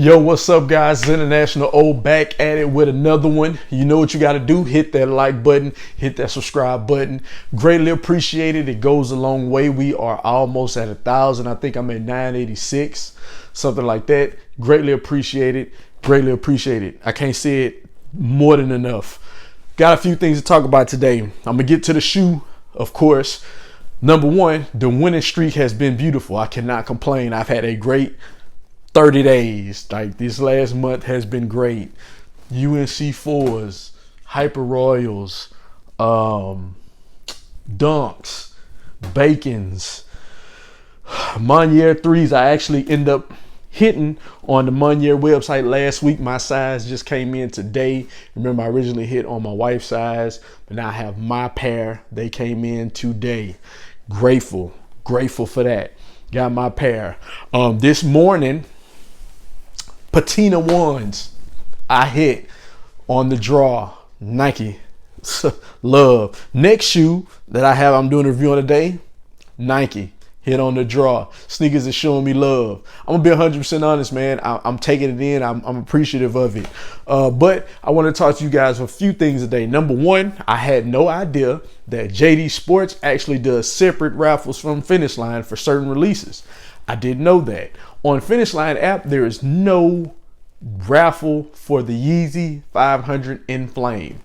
Yo, what's up, guys? It's International O back at it with another one. You know what you got to do. Hit that like button, hit that subscribe button. Greatly appreciate it. It goes a long way. We are almost at 1,000. I think I'm at 986, something like that. Greatly appreciate it. Greatly appreciate it. I can't say it more than enough. Got a few things to talk about today. I'm going to get to the shoe, of course. Number one, the winning streak has been beautiful. I cannot complain. I've had a great 30 days. Like, this last month has been great. UNC 4s, Hyper Royals, Dunks, Bacons, Monier 3s. I actually end up hitting on the Monier website last week. My size just came in today. Remember, I originally hit on my wife's size, but now I have my pair. They came in today. Grateful for that. Got my pair. This morning, patina ones I hit on the draw. Nike. Love. Next shoe that I have, I'm doing a review on today, Nike. Hit on the draw. Sneakers is showing me love. I'm gonna be 100% honest, man. I'm taking it in. I'm appreciative of it. But I want to talk to you guys a few things today. Number one, I had no idea that JD Sports actually does separate raffles from Finish Line for certain releases. I didn't know that. On Finish Line app, there is no raffle for the Yeezy 500 in Flame.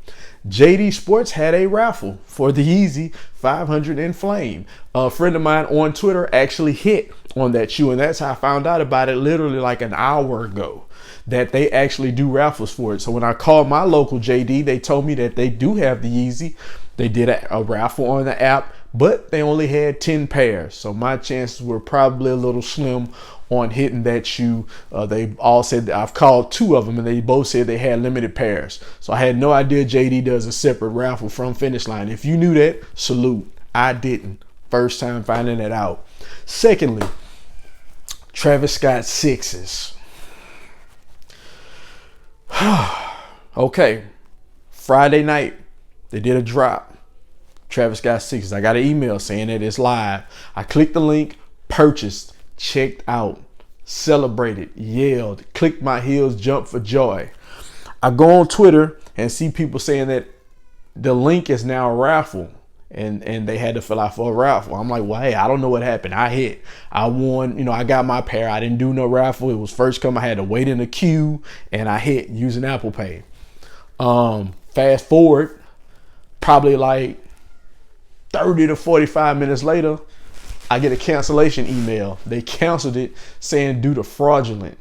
JD Sports had a raffle for the Yeezy 500 in Flame. A friend of mine on Twitter actually hit on that shoe, and that's how I found out about it literally like an hour ago, that they actually do raffles for it. So when I called my local JD, they told me that they do have the Yeezy. They did a raffle on the app, but they only had 10 pairs. So my chances were probably a little slim on hitting that shoe. They all said that I've called two of them, and they both said they had limited pairs. So I had no idea JD does a separate raffle from Finish Line. If you knew that, salute. I didn't. First time finding that out. Secondly, Travis Scott 6s. Okay, Friday night, they did a drop. Travis Scott 6s. I got an email saying that it's live. I clicked the link, purchased, checked out, celebrated, yelled, clicked my heels, jumped for joy. I go on Twitter and see people saying that the link is now a raffle, and they had to fill out for a raffle. I'm like, well, hey, I don't know what happened. I hit. I won. I got my pair. I didn't do no raffle. It was first come. I had to wait in the queue, and I hit using Apple Pay. Fast forward, probably like 30 to 45 minutes later, I get a cancellation email. They canceled it saying due to fraudulent.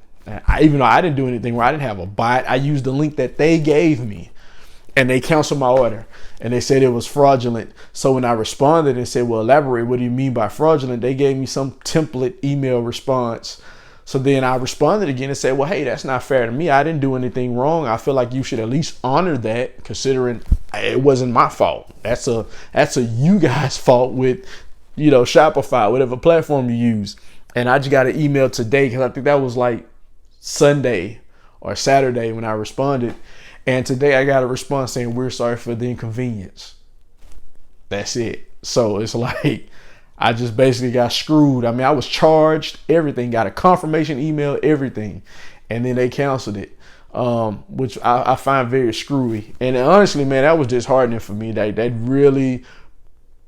Even though I didn't do anything where I didn't have a bot, I used the link that they gave me, and they canceled my order. And they said it was fraudulent. So when I responded and said, well, elaborate, what do you mean by fraudulent? They gave me some template email response. So then I responded again and said, well, hey, that's not fair to me. I didn't do anything wrong. I feel like you should at least honor that, considering it wasn't my fault. That's a you guys' fault with, Shopify, whatever platform you use. And I just got an email today, because I think that was like Sunday or Saturday when I responded. And today I got a response saying, we're sorry for the inconvenience. That's it. So it's like, I just basically got screwed. I mean, I was charged, everything, got a confirmation email, everything. And then they canceled it, which I find very screwy. And honestly, man, that was disheartening for me. That really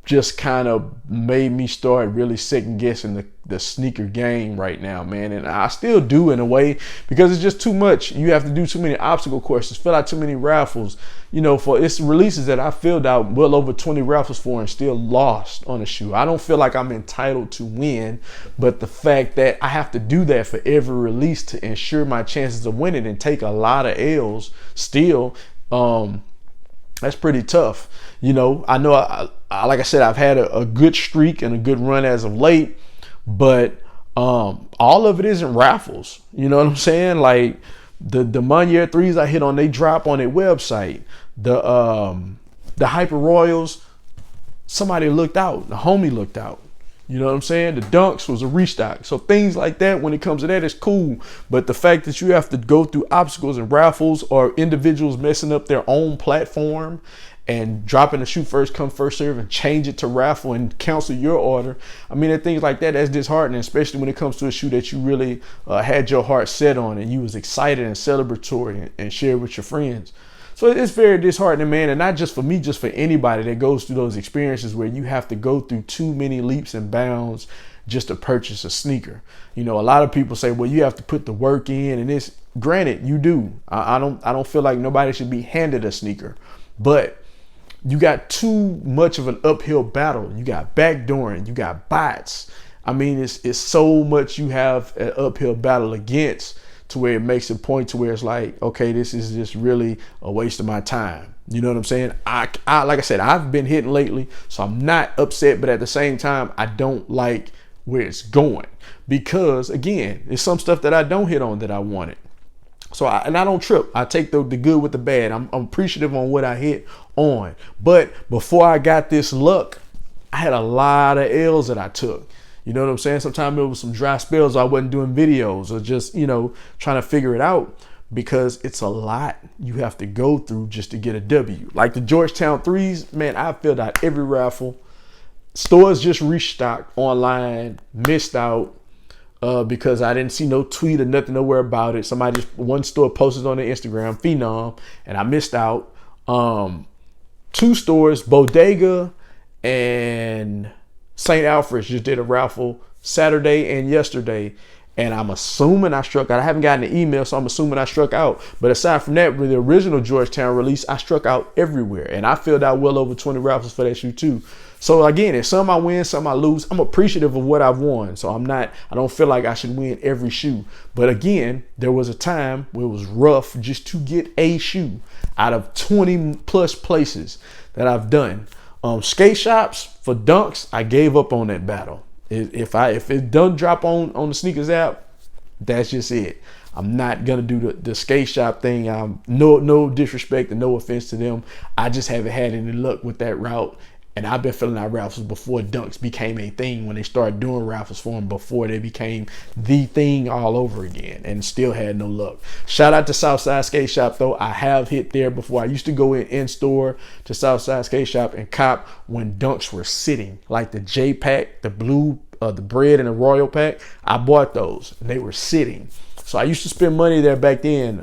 just kind of made me start really second guessing the sneaker game right now, man. And I still do, in a way, because it's just too much. You have to do too many obstacle courses, fill out too many raffles. For it's releases that I filled out well over 20 raffles for and still lost on a shoe. I don't feel like I'm entitled to win, but the fact that I have to do that for every release to ensure my chances of winning and take a lot of L's still, that's pretty tough. I know, like I said, I've had a good streak and a good run as of late, but all of it isn't raffles. You know what I'm saying? Like the Monier 3s I hit on, they drop on their website. The Hyper Royals, somebody looked out. The homie looked out. You know what I'm saying? The Dunks was a restock. So things like that, when it comes to that, it's cool. But the fact that you have to go through obstacles and raffles, or individuals messing up their own platform and dropping a shoe first come first serve and change it to raffle and cancel your order. I mean, and things like that, that's disheartening, especially when it comes to a shoe that you really had your heart set on and you was excited and celebratory and shared with your friends. So it's very disheartening, man, and not just for me, just for anybody that goes through those experiences where you have to go through too many leaps and bounds just to purchase a sneaker. You know, a lot of people say, well, you have to put the work in, and it's granted, you do. I don't feel like nobody should be handed a sneaker, but you got too much of an uphill battle. You got backdooring, you got bots. I mean, it's so much you have an uphill battle against, to where it makes a point to where it's like, okay, this is just really a waste of my time. You know what I'm saying? I like I said, I've been hitting lately, so I'm not upset, but at the same time, I don't like where it's going, because again, there's some stuff that I don't hit on that I wanted. So I don't trip. I take the good with the bad. I'm appreciative on what I hit on. But before I got this luck, I had a lot of L's that I took. You know what I'm saying? Sometimes it was some dry spells. I wasn't doing videos, or just, you know, trying to figure it out, because it's a lot you have to go through just to get a W. Like the Georgetown 3s, man, I filled out every raffle. Stores just restocked online, missed out because I didn't see no tweet or nothing nowhere about it. One store posted on their Instagram, Phenom, and I missed out. 2 stores, Bodega and St. Alfred's, just did a raffle Saturday and yesterday, and I'm assuming I struck out. I haven't gotten an email, so I'm assuming I struck out. But aside from that, with the original Georgetown release, I struck out everywhere, and I filled out well over 20 raffles for that shoe too. So again, if some I win, some I lose, I'm appreciative of what I've won. So I don't feel like I should win every shoe. But again, there was a time where it was rough just to get a shoe out of 20 plus places that I've done. Skate shops for Dunks, I gave up on that battle. If it doesn't drop on the sneakers app, that's just it. I'm not gonna do the skate shop thing. No disrespect and no offense to them. I just haven't had any luck with that route. And I've been filling out raffles before Dunks became a thing, when they started doing raffles for them, before they became the thing all over again, and still had no luck. Shout out to Southside Skate Shop though. I have hit there before. I used to go in store to Southside Skate Shop and cop when Dunks were sitting, like the J pack, the blue, the bread and the royal pack. I bought those and they were sitting. So I used to spend money there back then.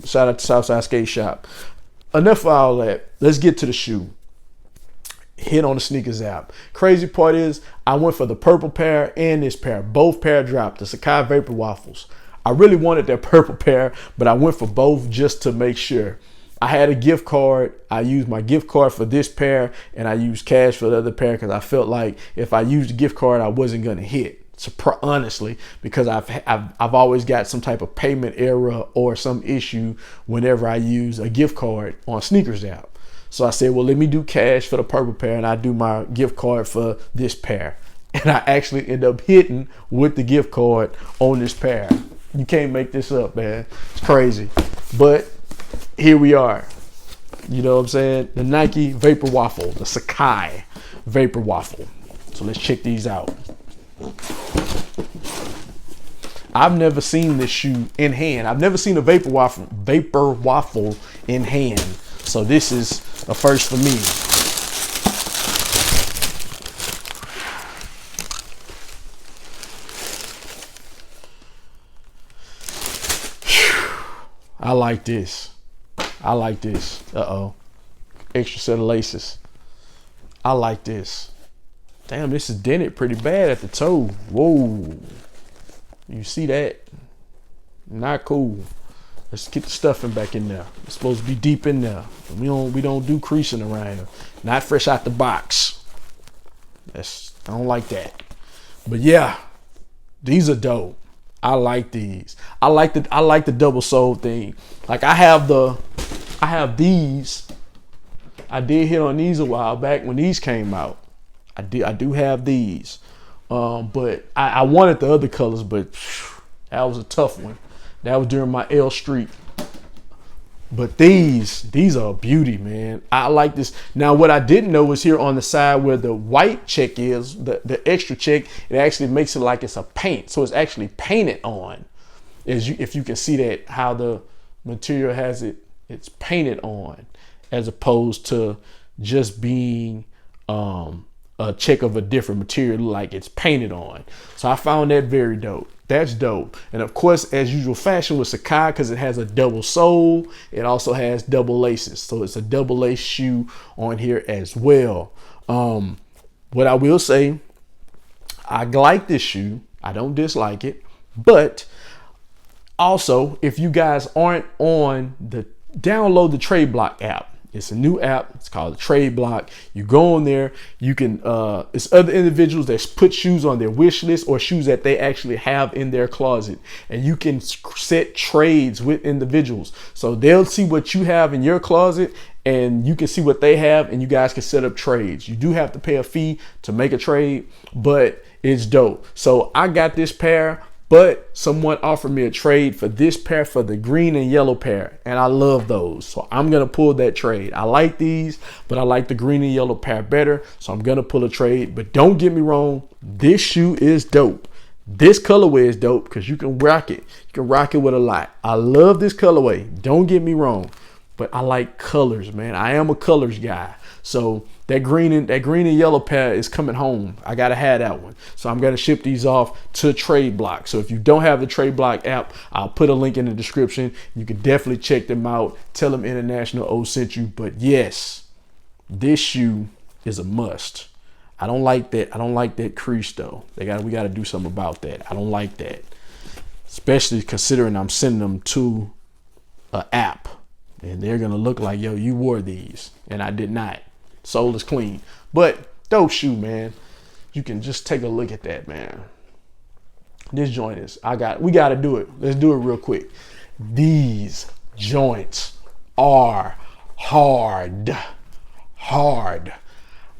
Shout out to Southside Skate Shop. Enough of all that. Let's get to the shoe. Hit on the sneakers app. Crazy part is I went for the purple pair and this pair. Both pair dropped, the Sacai VaporWaffles. I really wanted that purple pair, but I went for both just to make sure. I had a gift card. I used my gift card for this pair, and I used cash for the other pair, because I felt like if I used the gift card, I wasn't gonna hit. Honestly, because I've always got some type of payment error or some issue whenever I use a gift card on sneakers app. So I said, well, let me do cash for the purple pair, and I do my gift card for this pair. And I actually end up hitting with the gift card on this pair. You can't make this up, man. It's crazy. But here we are. You know what I'm saying? The Nike VaporWaffle, the Sacai VaporWaffle. So let's check these out. I've never seen this shoe in hand. I've never seen a VaporWaffle in hand. So this is a first for me. I like this. I like this. Uh-oh. Extra set of laces. I like this. Damn, this is dented pretty bad at the toe. Whoa. You see that? Not cool. Let's get the stuffing back in there. It's supposed to be deep in there. We don't do creasing around here. Not fresh out the box. I don't like that. But yeah, these are dope. I like these. I like the double sole thing. Like I have these. I did hit on these a while back when these came out. I do have these. But I wanted the other colors, but that was a tough one. That was during my L Street But these are a beauty, man. I like this. Now, what I didn't know was here on the side where the white check is, the extra check, it actually makes it like it's a paint. So it's actually painted on. If you can see that, how the material has it, it's painted on, as opposed to just being a check of a different material, like it's painted on. So I found that very dope. That's dope. And of course, as usual fashion with Sacai, because it has a double sole, it also has double laces. So it's a double lace shoe on here as well. What I will say, I like this shoe. I don't dislike it. But also, if you guys aren't on download the Tradeblock app. It's a new app. It's called the Tradeblock. You go on there. You can. It's other individuals that put shoes on their wish list or shoes that they actually have in their closet, and you can set trades with individuals. So they'll see what you have in your closet, and you can see what they have, and you guys can set up trades. You do have to pay a fee to make a trade, but it's dope. So I got this pair. But someone offered me a trade for this pair, for the green and yellow pair. And I love those. So I'm going to pull that trade. I like these, but I like the green and yellow pair better. So I'm going to pull a trade. But don't get me wrong. This shoe is dope. This colorway is dope because you can rock it. You can rock it with a lot. I love this colorway. Don't get me wrong. But I like colors, man. I am a colors guy. So that green and yellow pair is coming home. I gotta have that one. So I'm gonna ship these off to Tradeblock. So if you don't have the Tradeblock app, I'll put a link in the description. You can definitely check them out. Tell them International O sent you. But yes, this shoe is a must. I don't like that. I don't like that crease though. We gotta do something about that. I don't like that, especially considering I'm sending them to an app, and they're gonna look like, yo, you wore these, and I did not. Sole is clean, but dope shoe, man. You can just take a look at that, man. This joint is, we got to do it. Let's do it real quick. These joints are hard.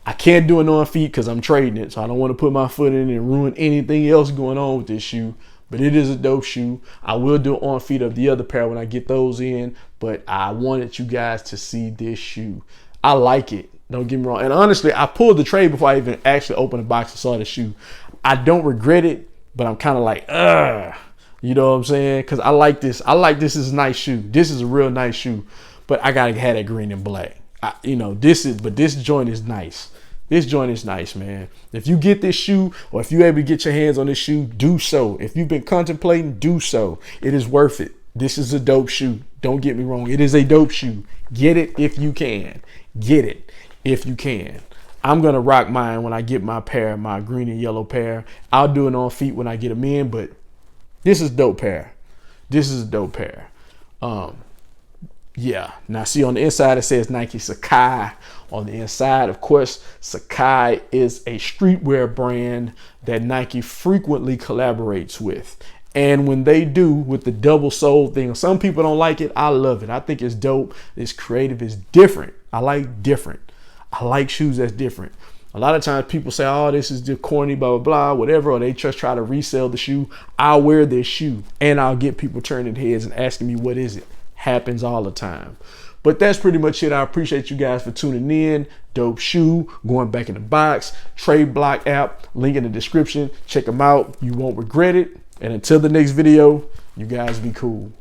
I can't do it on feet because I'm trading it, so I don't want to put my foot in and ruin anything else going on with this shoe. But it is a dope shoe. I will do it on feet of the other pair when I get those in, but I wanted you guys to see this shoe. I like it. Don't get me wrong. And honestly, I pulled the trade before I even actually opened the box and saw the shoe. I don't regret it, but I'm kind of like, ugh. You know what I'm saying? Because I like this. I like this is a nice shoe. This is a real nice shoe. But I gotta have that green and black. This joint is nice. This joint is nice, man. If you get this shoe, or if you're able to get your hands on this shoe, do so. If you've been contemplating, do so. It is worth it. This is a dope shoe. Don't get me wrong. It is a dope shoe. Get it if you can. Get it if you can. I'm going to rock mine when I get my pair, my green and yellow pair. I'll do it on feet when I get them in, but this is a dope pair. This is a dope pair. Yeah. Now see on the inside, it says Nike Sacai. On the inside, of course, Sacai is a streetwear brand that Nike frequently collaborates with. And when they do with the double sole thing, some people don't like it. I love it. I think it's dope. It's creative. It's different. I like different. I like shoes that's different. A lot of times people say, oh, this is just corny, blah, blah, blah, whatever. Or they just try to resell the shoe. I'll wear this shoe and I'll get people turning heads and asking me, what is it? Happens all the time. But that's pretty much it. I appreciate you guys for tuning in. Dope shoe, going back in the box. Tradeblock app, link in the description. Check them out. You won't regret it. And until the next video, you guys be cool.